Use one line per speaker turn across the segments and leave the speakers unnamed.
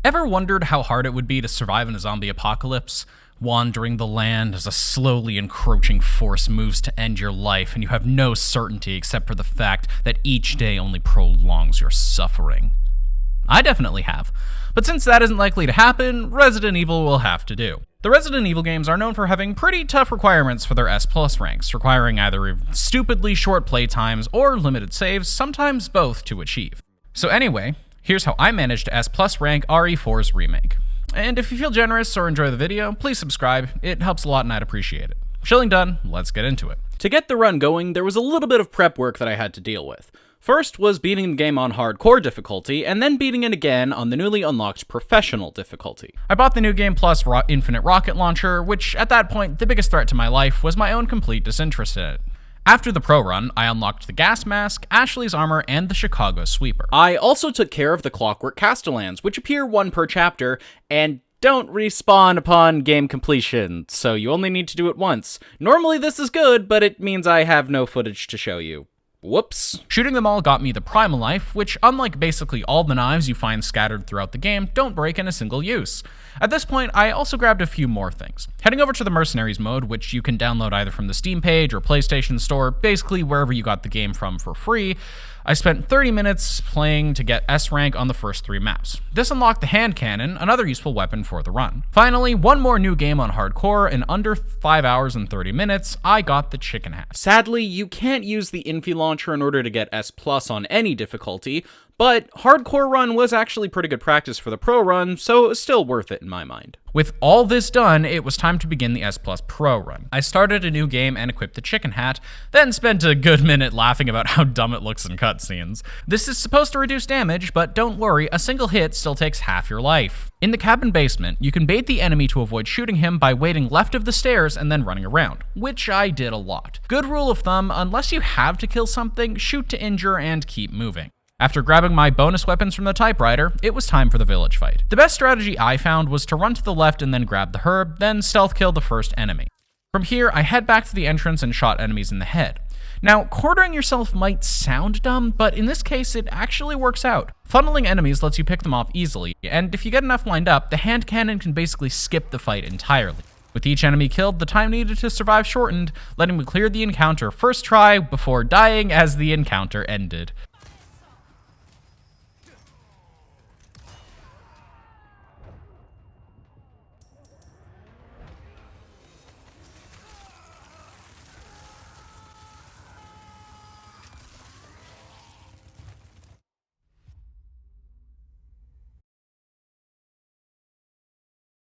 Ever wondered how hard it would be to survive in a zombie apocalypse? Wandering the land as a slowly encroaching force moves to end your life, and you have no certainty except for the fact that each day only prolongs your suffering. I definitely have. But since that isn't likely to happen, Resident Evil will have to do. The Resident Evil games are known for having pretty tough requirements for their S+ ranks, requiring either stupidly short playtimes or limited saves, sometimes both to achieve. So anyway, here's how I managed to S+ rank RE4's remake. And if you feel generous or enjoy the video, please subscribe. It helps a lot and I'd appreciate it. Shilling done, let's get into it. To get the run going, there was a little bit of prep work that I had to deal with. First was beating the game on hardcore difficulty, and then beating it again on the newly unlocked professional difficulty. I bought the New Game Plus Infinite Rocket Launcher, which at that point, the biggest threat to my life was my own complete disinterest in it. After the pro run, I unlocked the gas mask, Ashley's armor, and the Chicago sweeper. I also took care of the Clockwork Castellans, which appear one per chapter, and don't respawn upon game completion, so you only need to do it once. Normally this is good, but it means I have no footage to show you. Whoops. Shooting them all got me the Primal Life, which, unlike basically all the knives you find scattered throughout the game, don't break in a single use. At this point, I also grabbed a few more things. Heading over to the Mercenaries mode, which you can download either from the Steam page or PlayStation Store, basically wherever you got the game from for free, I spent 30 minutes playing to get S rank on the first 3 maps. This unlocked the hand cannon, another useful weapon for the run. Finally, one more new game on hardcore, in under 5 hours and 30 minutes, I got the chicken hat. Sadly, you can't use the Infi launcher in order to get S+ on any difficulty, but hardcore run was actually pretty good practice for the pro run, so it was still worth it in my mind. With all this done, it was time to begin the S+ pro run. I started a new game and equipped the chicken hat, then spent a good minute laughing about how dumb it looks in cutscenes. This is supposed to reduce damage, but don't worry, a single hit still takes half your life. In the cabin basement, you can bait the enemy to avoid shooting him by waiting left of the stairs and then running around, which I did a lot. Good rule of thumb, unless you have to kill something, shoot to injure and keep moving. After grabbing my bonus weapons from the typewriter, it was time for the village fight. The best strategy I found was to run to the left and then grab the herb, then stealth kill the first enemy. From here, I head back to the entrance and shot enemies in the head. Now, quartering yourself might sound dumb, but in this case, it actually works out. Funneling enemies lets you pick them off easily, and if you get enough lined up, the hand cannon can basically skip the fight entirely. With each enemy killed, the time needed to survive shortened, letting me clear the encounter first try before dying as the encounter ended.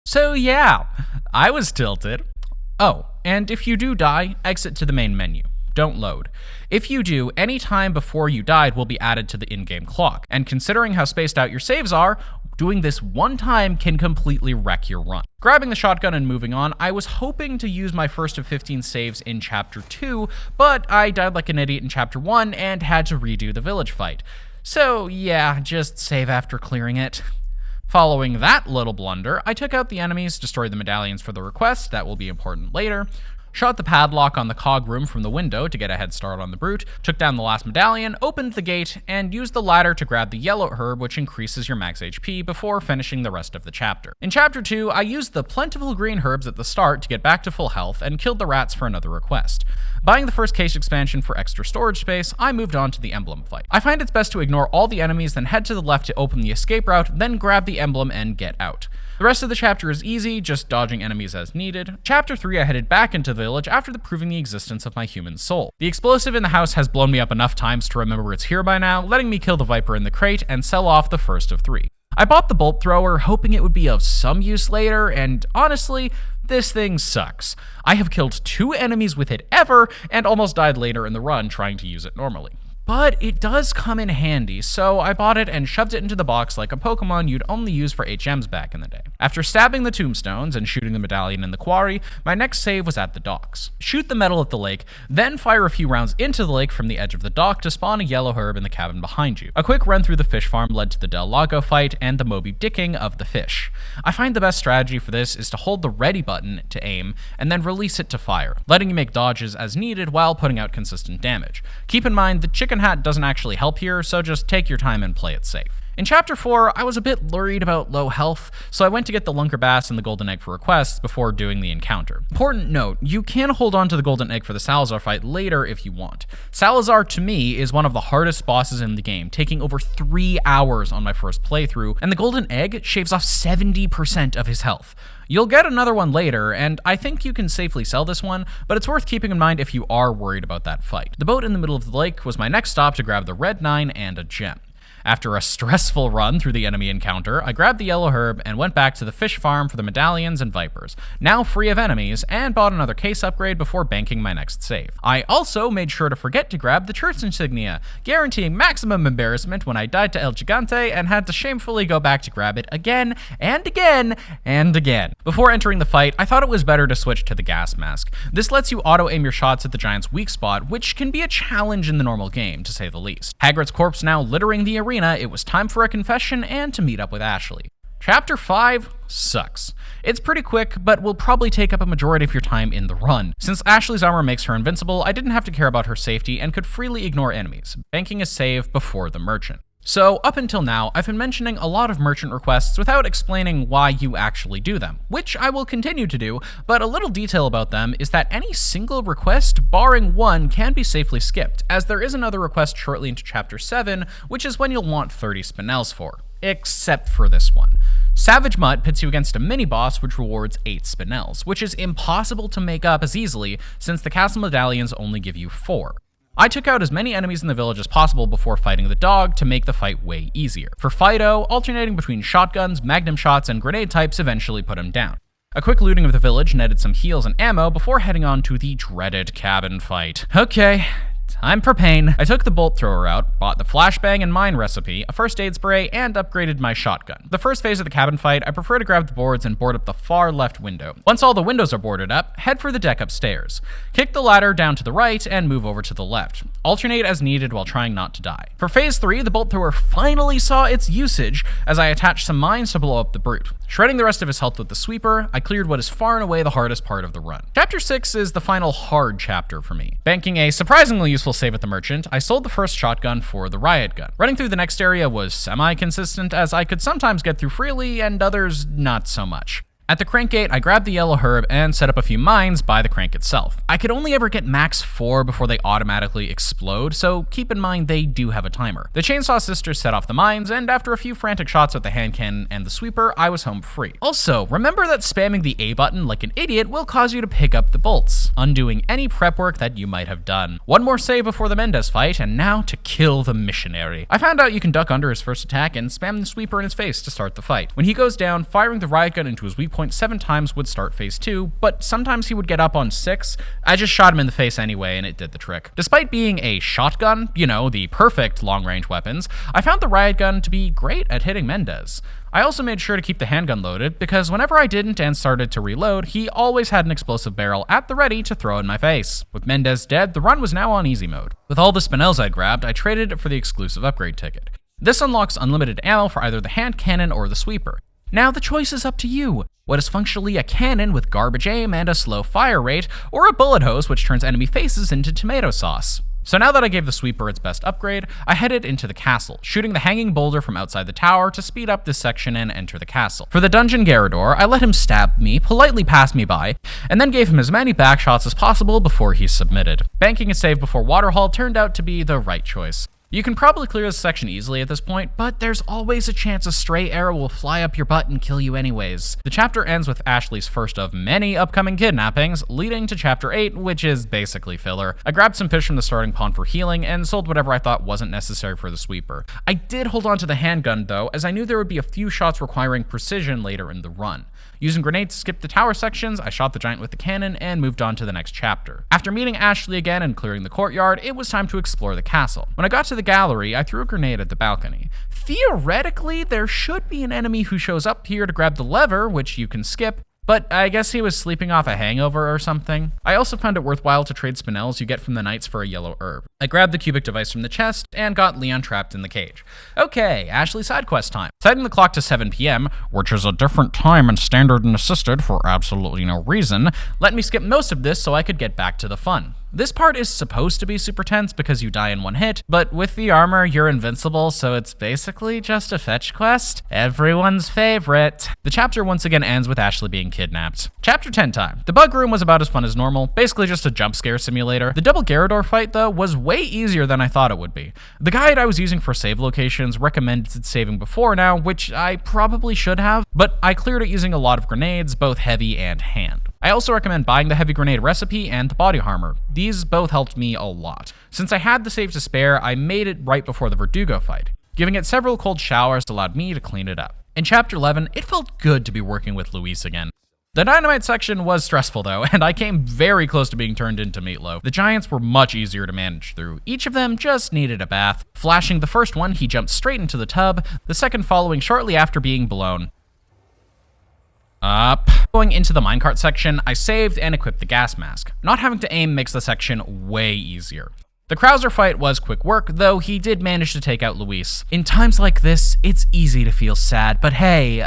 So yeah, I was tilted. Oh, and if you do die, exit to the main menu. Don't load. If you do, any time before you died will be added to the in-game clock, and considering how spaced out your saves are, doing this one time can completely wreck your run. Grabbing the shotgun and moving on, I was hoping to use my first of 15 saves in Chapter 2, but I died like an idiot in Chapter 1 and had to redo the village fight. So yeah, just save after clearing it. Following that little blunder, I took out the enemies, destroyed the medallions for the request, that will be important later, shot the padlock on the cog room from the window to get a head start on the brute, took down the last medallion, opened the gate, and used the ladder to grab the yellow herb, which increases your max HP before finishing the rest of the chapter. In Chapter 2, I used the plentiful green herbs at the start to get back to full health and killed the rats for another request. Buying the first case expansion for extra storage space, I moved on to the emblem fight. I find it's best to ignore all the enemies, then head to the left to open the escape route, then grab the emblem and get out. The rest of the chapter is easy, just dodging enemies as needed. Chapter 3, I headed back into the village after proving the existence of my human soul. The explosive in the house has blown me up enough times to remember it's here by now, letting me kill the viper in the crate and sell off the first of 3. I bought the bolt thrower, hoping it would be of some use later, and honestly, this thing sucks. I have killed 2 enemies with it ever, and almost died later in the run trying to use it normally. But it does come in handy, so I bought it and shoved it into the box like a Pokemon you'd only use for HMs back in the day. After stabbing the tombstones and shooting the medallion in the quarry, my next save was at the docks. Shoot the metal at the lake, then fire a few rounds into the lake from the edge of the dock to spawn a yellow herb in the cabin behind you. A quick run through the fish farm led to the Del Lago fight and the Moby Dicking of the fish. I find the best strategy for this is to hold the ready button to aim and then release it to fire, letting you make dodges as needed while putting out consistent damage. Keep in mind, the chicken hat doesn't actually help here, so just take your time and play it safe. In Chapter 4, I was a bit worried about low health, so I went to get the Lunker Bass and the Golden Egg for requests before doing the encounter. Important note, you can hold on to the Golden Egg for the Salazar fight later if you want. Salazar, to me, is one of the hardest bosses in the game, taking over 3 hours on my first playthrough, and the Golden Egg shaves off 70% of his health. You'll get another one later, and I think you can safely sell this one, but it's worth keeping in mind if you are worried about that fight. The boat in the middle of the lake was my next stop to grab the Red 9 and a gem. After a stressful run through the enemy encounter, I grabbed the yellow herb and went back to the fish farm for the medallions and vipers, now free of enemies, and bought another case upgrade before banking my next save. I also made sure to forget to grab the church insignia, guaranteeing maximum embarrassment when I died to El Gigante and had to shamefully go back to grab it again and again and again. Before entering the fight, I thought it was better to switch to the gas mask. This lets you auto-aim your shots at the giant's weak spot, which can be a challenge in the normal game, to say the least. Hagrid's corpse now littering the arena, it was time for a confession and to meet up with Ashley. Chapter 5 sucks. It's pretty quick, but will probably take up a majority of your time in the run. Since Ashley's armor makes her invincible, I didn't have to care about her safety and could freely ignore enemies, banking a save before the merchant. So, up until now, I've been mentioning a lot of merchant requests without explaining why you actually do them, which I will continue to do, but a little detail about them is that any single request, barring one, can be safely skipped, as there is another request shortly into Chapter 7, which is when you'll want 30 spinels for. Except for this one. Savage Mutt pits you against a mini-boss which rewards 8 spinels, which is impossible to make up as easily since the castle medallions only give you 4. I took out as many enemies in the village as possible before fighting the dog to make the fight way easier. For Fido, alternating between shotguns, magnum shots, and grenade types eventually put him down. A quick looting of the village netted some heals and ammo before heading on to the dreaded cabin fight. Okay, time for pain. I took the bolt thrower out, bought the flashbang and mine recipe, a first aid spray, and upgraded my shotgun. The first phase of the cabin fight, I prefer to grab the boards and board up the far left window. Once all the windows are boarded up, head for the deck upstairs. Kick the ladder down to the right and move over to the left. Alternate as needed while trying not to die. For phase 3, the bolt thrower finally saw its usage as I attached some mines to blow up the brute. Shredding the rest of his health with the sweeper, I cleared what is far and away the hardest part of the run. Chapter 6 is the final hard chapter for me. Banking a surprisingly useful save at the merchant, I sold the first shotgun for the riot gun. Running through the next area was semi-consistent, as I could sometimes get through freely and others not so much. At the crankgate, I grabbed the yellow herb and set up a few mines by the crank itself. I could only ever get max 4 before they automatically explode, so keep in mind they do have a timer. The Chainsaw Sisters set off the mines, and after a few frantic shots with the hand cannon and the sweeper, I was home free. Also, remember that spamming the A button like an idiot will cause you to pick up the bolts, undoing any prep work that you might have done. One more save before the Mendez fight, and now to kill the missionary. I found out you can duck under his first attack and spam the sweeper in his face to start the fight. When he goes down, firing the riot gun into his weak point 7 times would start phase 2, but sometimes he would get up on 6. I just shot him in the face anyway and it did the trick. Despite being a shotgun, you know, the perfect long-range weapons, I found the riot gun to be great at hitting Mendez. I also made sure to keep the handgun loaded, because whenever I didn't and started to reload, he always had an explosive barrel at the ready to throw in my face. With Mendez dead, the run was now on easy mode. With all the spinels I'd grabbed, I traded it for the exclusive upgrade ticket. This unlocks unlimited ammo for either the hand cannon or the sweeper. Now the choice is up to you. What is functionally a cannon with garbage aim and a slow fire rate, or a bullet hose which turns enemy faces into tomato sauce. So now that I gave the sweeper its best upgrade, I headed into the castle, shooting the hanging boulder from outside the tower to speed up this section and enter the castle. For the dungeon Garrador, I let him stab me, politely pass me by, and then gave him as many back shots as possible before he submitted. Banking a save before Waterhall turned out to be the right choice. You can probably clear this section easily at this point, but there's always a chance a stray arrow will fly up your butt and kill you anyways. The chapter ends with Ashley's first of many upcoming kidnappings, leading to chapter 8, which is basically filler. I grabbed some fish from the starting pond for healing and sold whatever I thought wasn't necessary for the sweeper. I did hold on to the handgun though, as I knew there would be a few shots requiring precision later in the run. Using grenades to skip the tower sections, I shot the giant with the cannon and moved on to the next chapter. After meeting Ashley again and clearing the courtyard, it was time to explore the castle. When I got to the gallery, I threw a grenade at the balcony. Theoretically, there should be an enemy who shows up here to grab the lever, which you can skip, but I guess he was sleeping off a hangover or something. I also found it worthwhile to trade spinels you get from the knights for a yellow herb. I grabbed the cubic device from the chest and got Leon trapped in the cage. Okay, Ashley side quest time. Setting the clock to 7 p.m., which is a different time in standard and assisted for absolutely no reason, let me skip most of this so I could get back to the fun. This part is supposed to be super tense because you die in one hit, but with the armor, you're invincible, so it's basically just a fetch quest. Everyone's favorite. The chapter once again ends with Ashley being kidnapped. Chapter 10 time. The bug room was about as fun as normal, basically just a jump scare simulator. The double Garrador fight, though, was way easier than I thought it would be. The guide I was using for save locations recommended saving before now, which I probably should have, but I cleared it using a lot of grenades, both heavy and hand. I also recommend buying the heavy grenade recipe and the body armor. These both helped me a lot. Since I had the save to spare, I made it right before the Verdugo fight. Giving it several cold showers allowed me to clean it up. In Chapter 11, it felt good to be working with Luis again. The dynamite section was stressful though, and I came very close to being turned into meatloaf. The giants were much easier to manage through. Each of them just needed a bath. Flashing the first one, he jumped straight into the tub, the second following shortly after being blown up. Going into the minecart section, I saved and equipped the gas mask. Not having to aim makes the section way easier. The Krauser fight was quick work, though he did manage to take out Luis. In times like this, it's easy to feel sad, but hey,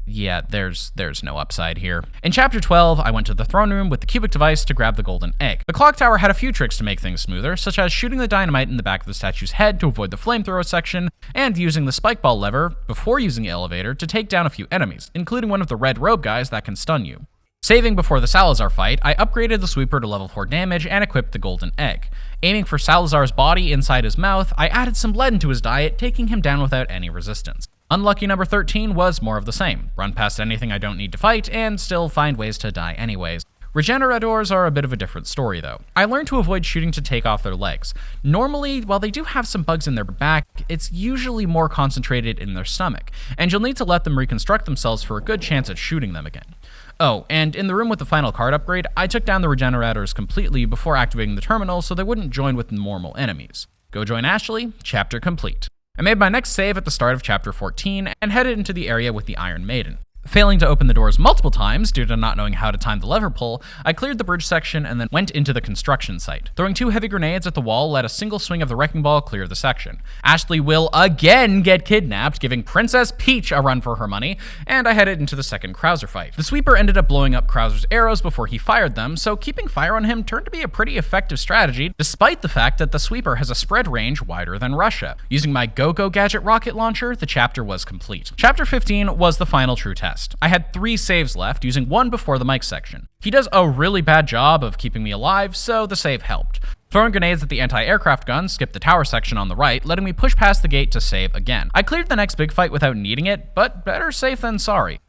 yeah, there's no upside here. In Chapter 12, I went to the throne room with the cubic device to grab the golden egg. The clock tower had a few tricks to make things smoother, such as shooting the dynamite in the back of the statue's head to avoid the flamethrower section, and using the spike ball lever, before using the elevator, to take down a few enemies, including one of the red robe guys that can stun you. Saving before the Salazar fight, I upgraded the sweeper to level 4 damage and equipped the golden egg. Aiming for Salazar's body inside his mouth, I added some lead into his diet, taking him down without any resistance. Unlucky number 13 was more of the same. Run past anything I don't need to fight, and still find ways to die anyways. Regenerators are a bit of a different story though. I learned to avoid shooting to take off their legs. Normally, while they do have some bugs in their back, it's usually more concentrated in their stomach, and you'll need to let them reconstruct themselves for a good chance at shooting them again. Oh, and in the room with the final card upgrade, I took down the regenerators completely before activating the terminal so they wouldn't join with normal enemies. Go join Ashley, chapter complete. I made my next save at the start of Chapter 14 and headed into the area with the Iron Maiden. Failing to open the doors multiple times due to not knowing how to time the lever pull, I cleared the bridge section and then went into the construction site. Throwing 2 heavy grenades at the wall let a single swing of the wrecking ball clear the section. Ashley will again get kidnapped, giving Princess Peach a run for her money, and I headed into the second Krauser fight. The sweeper ended up blowing up Krauser's arrows before he fired them, so keeping fire on him turned to be a pretty effective strategy, despite the fact that the sweeper has a spread range wider than Russia. Using my Go-Go Gadget rocket launcher, the chapter was complete. Chapter 15 was the final true test. I had 3 saves left, using 1 before the mic section. He does a really bad job of keeping me alive, so the save helped. Throwing grenades at the anti-aircraft gun skipped the tower section on the right, letting me push past the gate to save again. I cleared the next big fight without needing it, but better safe than sorry.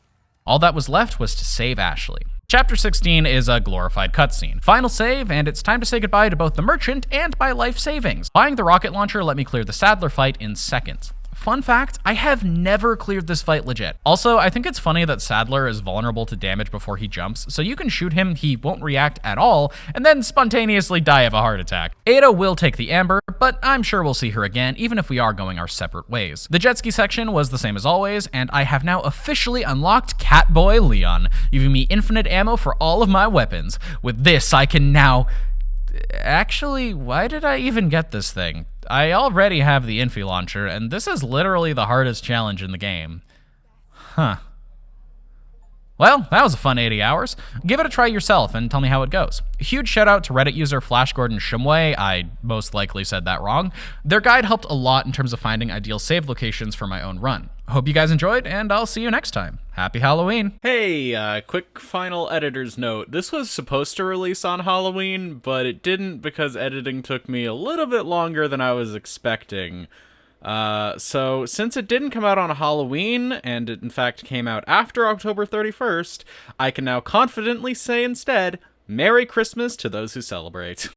All that was left was to save Ashley. Chapter 16 is a glorified cutscene. Final save, and it's time to say goodbye to both the merchant and my life savings. Buying the rocket launcher let me clear the Sadler fight in seconds. Fun fact, I have never cleared this fight legit. Also, I think it's funny that Sadler is vulnerable to damage before he jumps, so you can shoot him, he won't react at all, and then spontaneously die of a heart attack. Ada will take the amber, but I'm sure we'll see her again, even if we are going our separate ways. The jet ski section was the same as always, and I have now officially unlocked Catboy Leon, giving me infinite ammo for all of my weapons. With this, I can now... Actually, why did I even get this thing? I already have the Infi launcher, and this is literally the hardest challenge in the game. Huh. Well, that was a fun 80 hours. Give it a try yourself and tell me how it goes. A huge shout out to Reddit user Flash Gordon Shumway, I most likely said that wrong. Their guide helped a lot in terms of finding ideal save locations for my own run. Hope you guys enjoyed, and I'll see you next time. Happy Halloween!
Hey, quick final editor's note. This was supposed to release on Halloween, but it didn't because editing took me a little bit longer than I was expecting. So since it didn't come out on Halloween, and it in fact came out after October 31st, I can now confidently say instead, Merry Christmas to those who celebrate.